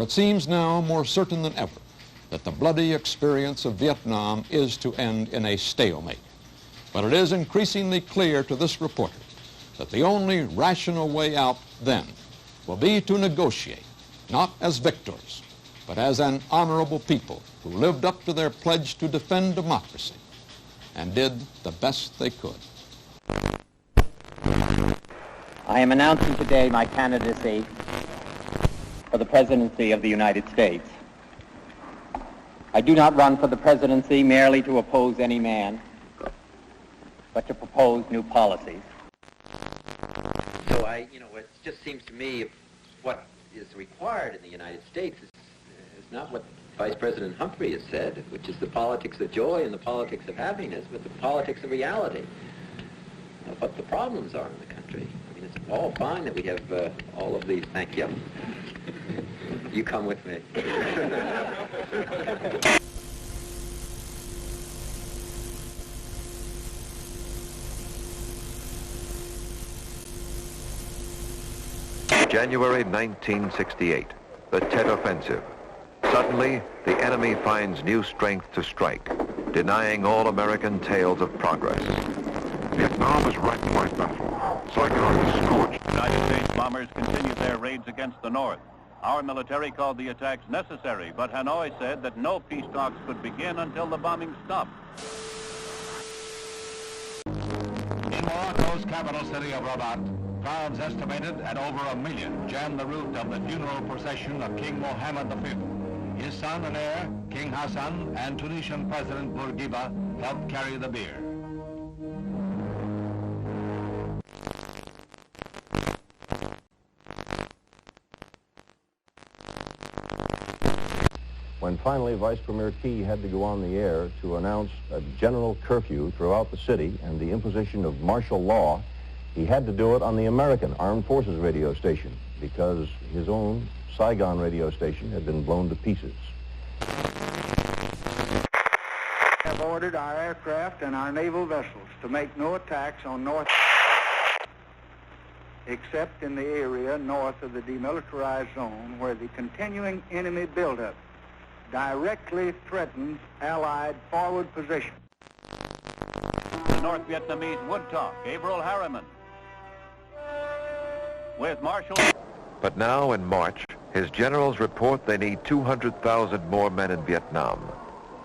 it seems now more certain than ever that the bloody experience of Vietnam is to end in a stalemate. But it is increasingly clear to this reporter that the only rational way out then will be to negotiate, not as victors, but as an honorable people who lived up to their pledge to defend democracy and did the best they could. I am announcing today my candidacy for the presidency of the United States. I do not run for the presidency merely to oppose any man, but to propose new policies. So it just seems to me what is required in the United States is not what Vice President Humphrey has said, which is the politics of joy and the politics of happiness, but the politics of reality, of what the problems are in the country. I mean, it's all fine that we have all of these. Thank you. You come with me. January 1968, the Tet Offensive. Suddenly, the enemy finds new strength to strike, denying all American tales of progress. Vietnam is right in my battle. Saigon is scorched. United States bombers continued their raids against the North. Our military called the attacks necessary, but Hanoi said that no peace talks could begin until the bombing stopped. In Morocco's capital city of Rabat, crowds estimated at over 1 million jammed the route of the funeral procession of King Mohammed V. His son and heir, King Hassan, and Tunisian President Bourguiba helped carry the bier. When finally Vice Premier Key had to go on the air to announce a general curfew throughout the city and the imposition of martial law, he had to do it on the American Armed Forces radio station because his own Saigon radio station had been blown to pieces. We have ordered our aircraft and our naval vessels to make no attacks on North except in the area north of the demilitarized zone where the continuing enemy buildup directly threatens Allied forward position. The North Vietnamese would talk. Gabriel Harriman. With Marshal... But now, in March, his generals report they need 200,000 more men in Vietnam.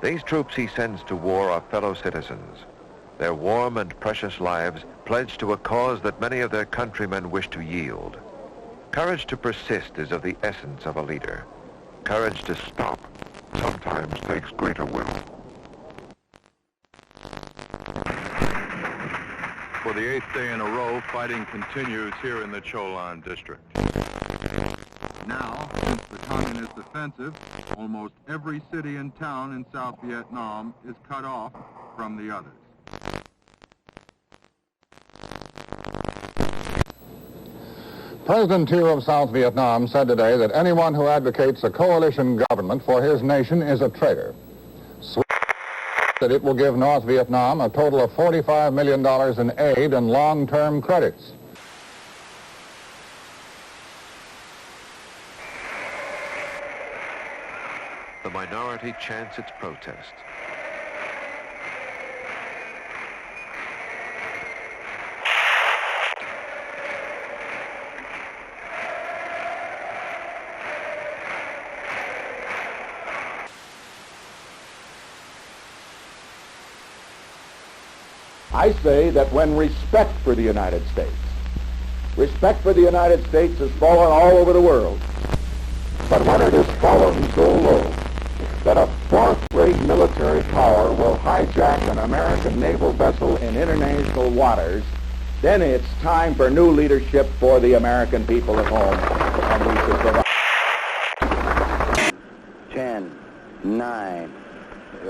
These troops he sends to war are fellow citizens. Their warm and precious lives pledged to a cause that many of their countrymen wish to yield. Courage to persist is of the essence of a leader. Courage to stop sometimes takes greater will. For the 8th day in a row, fighting continues here in the Cholan district. Now, since the communist offensive, almost every city and town in South Vietnam is cut off from the others. President Thieu of South Vietnam said today that anyone who advocates a coalition government for his nation is a traitor. That it will give North Vietnam a total of $45 million in aid and long-term credits. The minority chants its protest. I say that when respect for the United States has fallen all over the world, but when it has fallen so low that a fourth-rate military power will hijack an American naval vessel in international waters, then it's time for new leadership for the American people at home. And we should provide. 10, 9,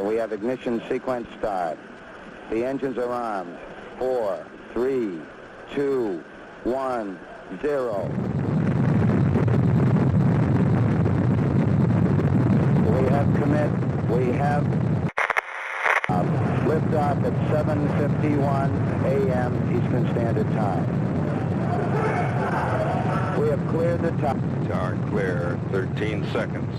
we have ignition sequence start. The engines are armed. 4, 3, 2, 1, 0. We have commit. We have liftoff at 7:51 a.m. Eastern Standard Time. We have cleared the tower. Tower clear, 13 seconds.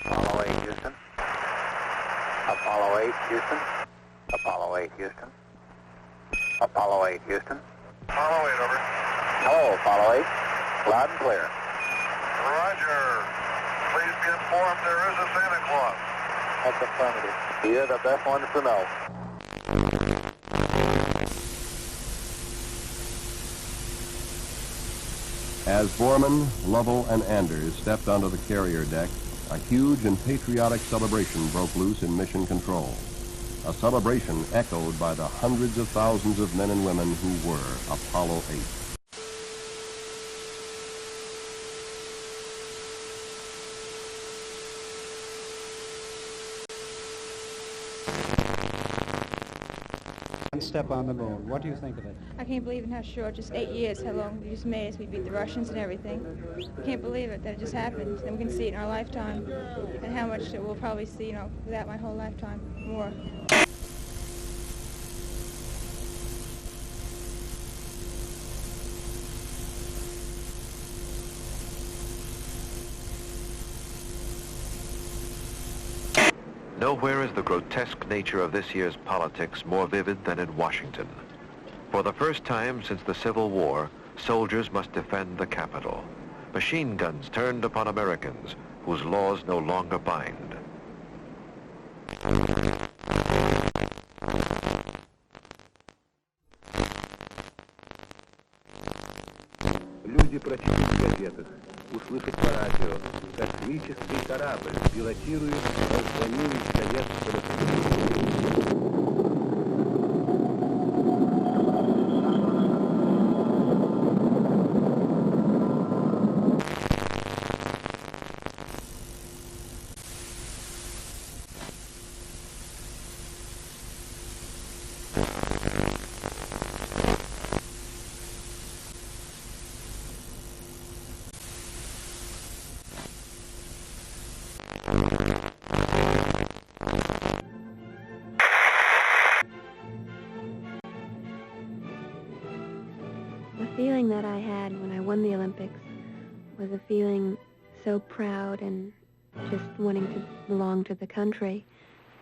Apollo 8, Houston. Apollo 8, Houston. Apollo 8, Houston. Apollo 8, Houston. Apollo 8, over. Hello, Apollo 8. Loud and clear. Roger. Please be informed there is a Santa Claus. That's affirmative. You're the best ones to know. As Borman, Lovell, and Anders stepped onto the carrier deck, a huge and patriotic celebration broke loose in Mission Control. A celebration echoed by the hundreds of thousands of men and women who were Apollo 8. Step on the moon. What do you think of it? I can't believe in how short, just 8 years, how long we just made us. We beat the Russians and everything. I can't believe it, that it just happened. And we can see it in our lifetime. And how much we'll probably see, you know, without my whole lifetime, more. Nowhere is the grotesque nature of this year's politics more vivid than in Washington. For the first time since the Civil War, soldiers must defend the Capitol. Machine guns turned upon Americans whose laws no longer bind. Люди прочтут в газетах, услышат по радио, космический корабль пилотирует разгоняющий советского The feeling that I had when I won the Olympics was a feeling so proud and just wanting to belong to the country.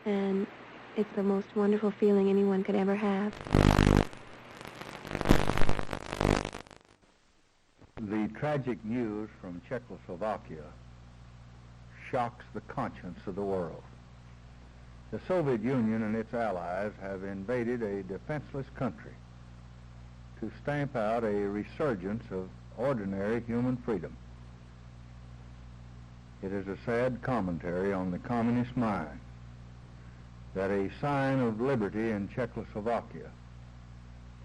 And it's the most wonderful feeling anyone could ever have. The tragic news from Czechoslovakia shocks the conscience of the world. The Soviet Union and its allies have invaded a defenseless country to stamp out a resurgence of ordinary human freedom. It is a sad commentary on the communist mind that a sign of liberty in Czechoslovakia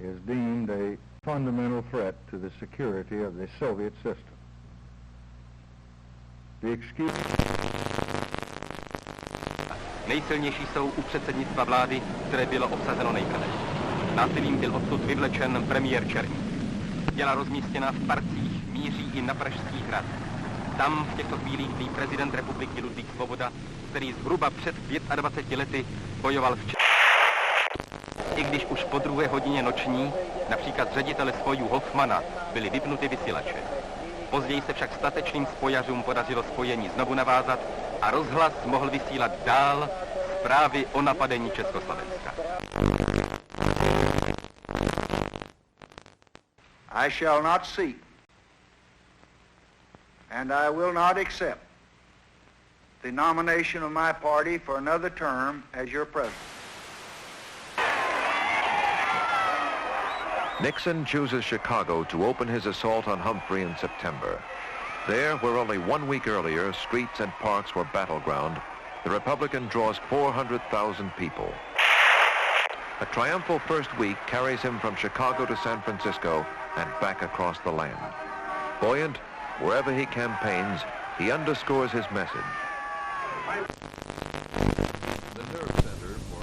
is deemed a fundamental threat to the security of the Soviet system. The excuse... Nejsilnější jsou u předsednictva vlády, které bylo obsazeno nejprve. Násilím byl odsud vyvlečen premiér Černý. Těla rozmístěna v parcích míří i na Pražský hrad. Tam v těchto chvílích ví prezident republiky Ludvík Svoboda, který zhruba před 25 lety bojoval v I když už po 2. hodině noční, například z ředitele spojů Hoffmana, byly vypnuty vysílače. Později se však statečným spojařům podařilo spojení znovu navázat a rozhlas mohl vysílat dál zprávy o napadení Československa. I shall not seek, and I will not accept the nomination of my party for another term as your president. Nixon chooses Chicago to open his assault on Humphrey in September. There, where only 1 week earlier streets and parks were battleground, the Republican draws 400,000 people. A triumphal first week carries him from Chicago to San Francisco and back across the land. Buoyant, wherever he campaigns, he underscores his message. The nerve center for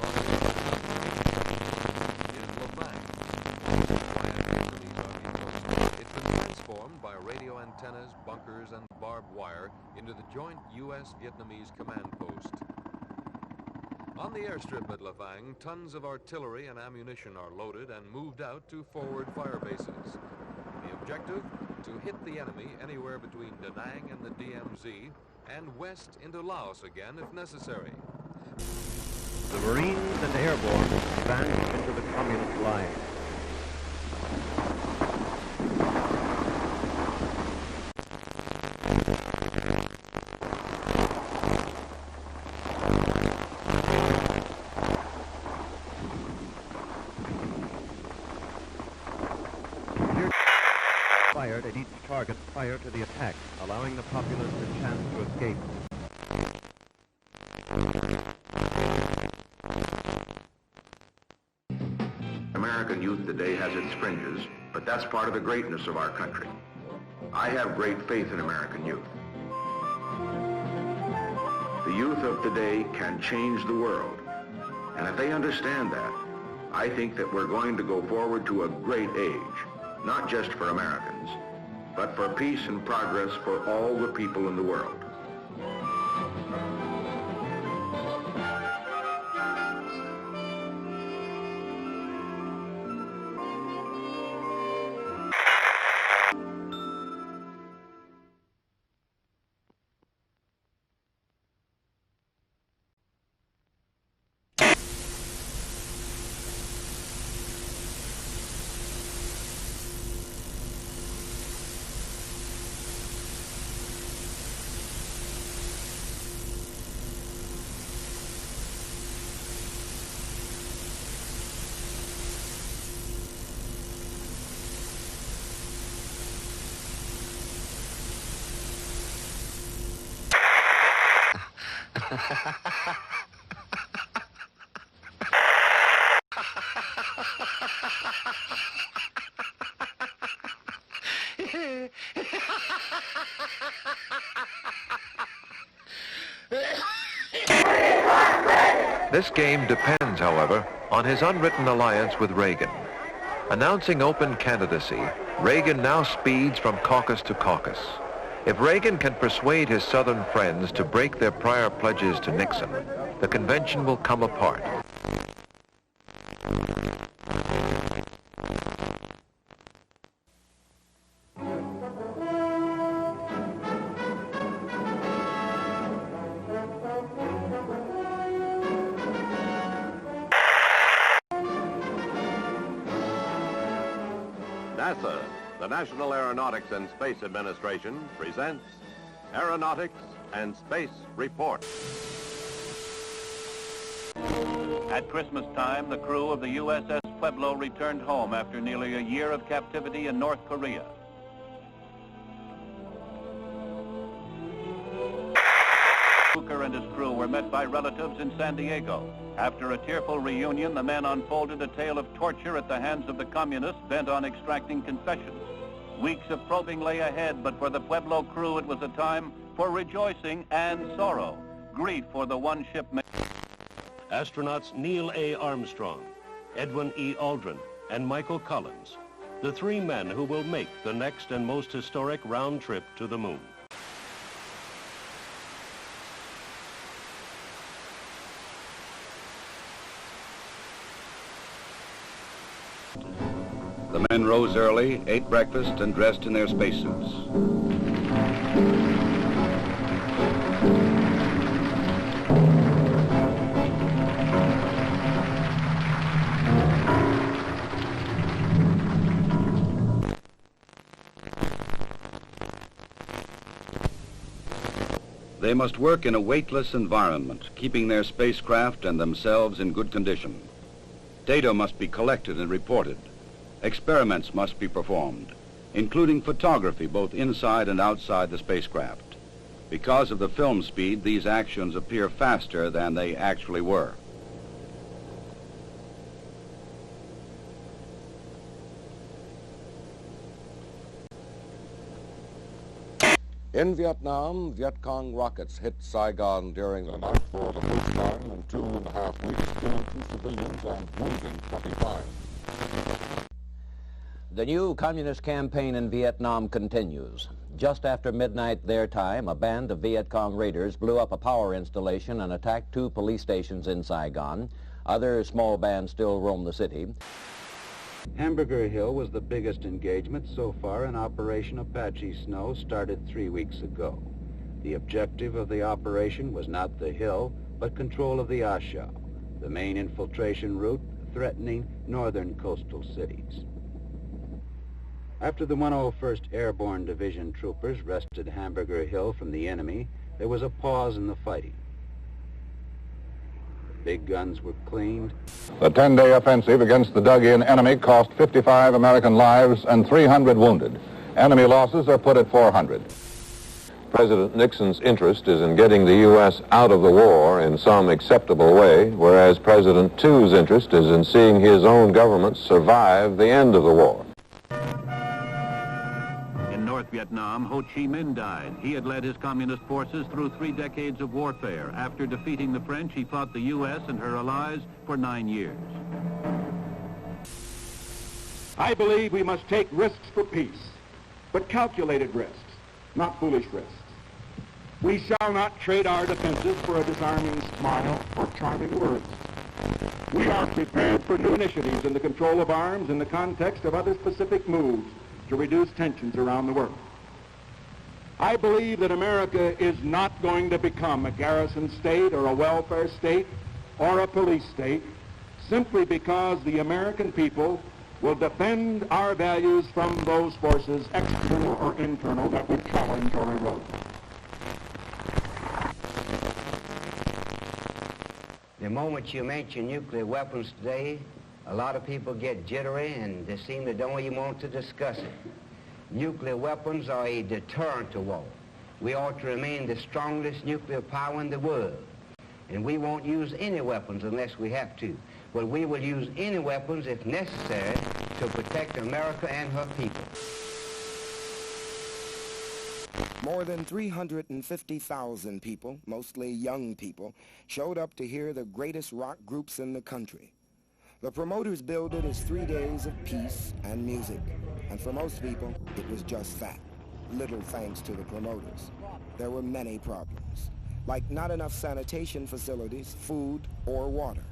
It's been transformed by radio antennas, bunkers, and barbed wire into the joint U.S.-Vietnamese command post. On the airstrip at Lafang, tons of artillery and ammunition are loaded and moved out to forward fire bases. The objective, to hit the enemy anywhere between Da Nang and the DMZ and west into Laos again if necessary. The Marines and airborne advanced into the Communist lines. Fired at each target prior to the attack, allowing the populace a chance to escape. American youth today has its fringes, but that's part of the greatness of our country. I have great faith in American youth. The youth of today can change the world, and if they understand that, I think that we're going to go forward to a great age, not just for Americans, but for peace and progress for all the people in the world. This game depends, however, on his unwritten alliance with Reagan. Announcing open candidacy, Reagan now speeds from caucus to caucus. If Reagan can persuade his Southern friends to break their prior pledges to Nixon, the convention will come apart. NASA, the National Aeronautics and Space Administration, presents Aeronautics and Space Report. At Christmas time, the crew of the USS Pueblo returned home after nearly a year of captivity in North Korea. Hooker and his crew were met by relatives in San Diego. After a tearful reunion, the men unfolded a tale of torture at the hands of the communists bent on extracting confessions. Weeks of probing lay ahead, but for the Pueblo crew, it was a time for rejoicing and sorrow. Grief for the one shipmate. Astronauts Neil A. Armstrong, Edwin E. Aldrin, and Michael Collins, the three men who will make the next and most historic round trip to the moon. The men rose early, ate breakfast, and dressed in their spacesuits. They must work in a weightless environment, keeping their spacecraft and themselves in good condition. Data must be collected and reported. Experiments must be performed, including photography both inside and outside the spacecraft. Because of the film speed, these actions appear faster than they actually were. In Vietnam, Viet Cong rockets hit Saigon during the night for the first time in 2.5 weeks, killing 2 civilians and wounding 25. The new communist campaign in Vietnam continues. Just after midnight their time, a band of Viet Cong raiders blew up a power installation and attacked 2 police stations in Saigon. Other small bands still roam the city. Hamburger Hill was the biggest engagement so far in Operation Apache Snow, started 3 weeks ago. The objective of the operation was not the hill, but control of the A Shau, the main infiltration route threatening northern coastal cities. After the 101st Airborne Division troopers wrested Hamburger Hill from the enemy, there was a pause in the fighting. The big guns were cleaned. The 10-day offensive against the dug-in enemy cost 55 American lives and 300 wounded. Enemy losses are put at 400. President Nixon's interest is in getting the U.S. out of the war in some acceptable way, whereas President Thu's interest is in seeing his own government survive the end of the war. In North Vietnam, Ho Chi Minh died. He had led his communist forces through 3 decades of warfare. After defeating the French, he fought the U.S. and her allies for 9 years. I believe we must take risks for peace, but calculated risks, not foolish risks. We shall not trade our defenses for a disarming smile or charming words. We are prepared for new initiatives in the control of arms in the context of other specific moves to reduce tensions around the world. I believe that America is not going to become a garrison state or a welfare state or a police state simply because the American people will defend our values from those forces, external or internal, that would challenge or erode. The moment you mention nuclear weapons today, a lot of people get jittery and they seem to don't even want to discuss it. Nuclear weapons are a deterrent to war. We ought to remain the strongest nuclear power in the world. And we won't use any weapons unless we have to. But we will use any weapons if necessary to protect America and her people. More than 350,000 people, mostly young people, showed up to hear the greatest rock groups in the country. The promoters billed it as 3 days of peace and music, and for most people, it was just that. Little thanks to the promoters. There were many problems, like not enough sanitation facilities, food, or water.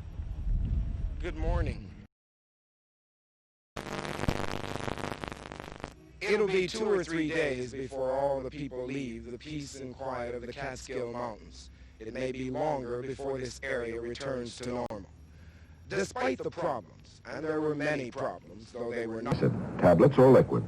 Good morning. It'll be 2 or 3 days before all the people leave the peace and quiet of the Catskill Mountains. It may be longer before this area returns to normal. Despite the problems, and there were many problems, though they were not... Tablets or liquid.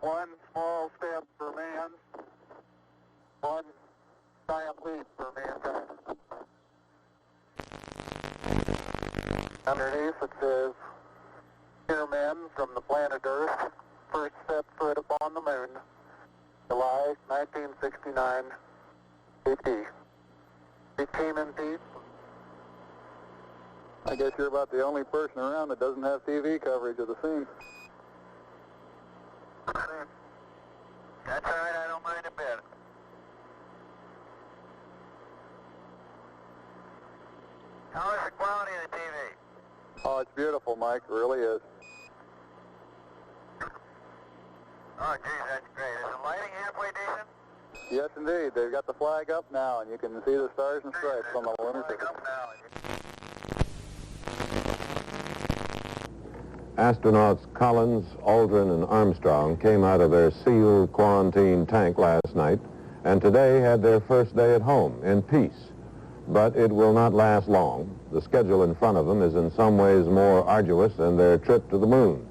One small step for man, one giant leap for mankind. Underneath it says, "Here men from the planet Earth first set foot upon the moon, July 1969 AD. It came in peace." I guess you're about the only person around that doesn't have TV coverage of the scene. That's all right, I don't mind a bit. How is the quality of the TV? Oh, it's beautiful, Mike. It really is. Oh, geez, that's great. Is the lighting halfway decent? Yes, indeed. They've got the flag up now, and you can see the stars and stripes on the lunar surface. Astronauts Collins, Aldrin, and Armstrong came out of their sealed quarantine tank last night and today had their first day at home in peace. But it will not last long. The schedule in front of them is in some ways more arduous than their trip to the moon.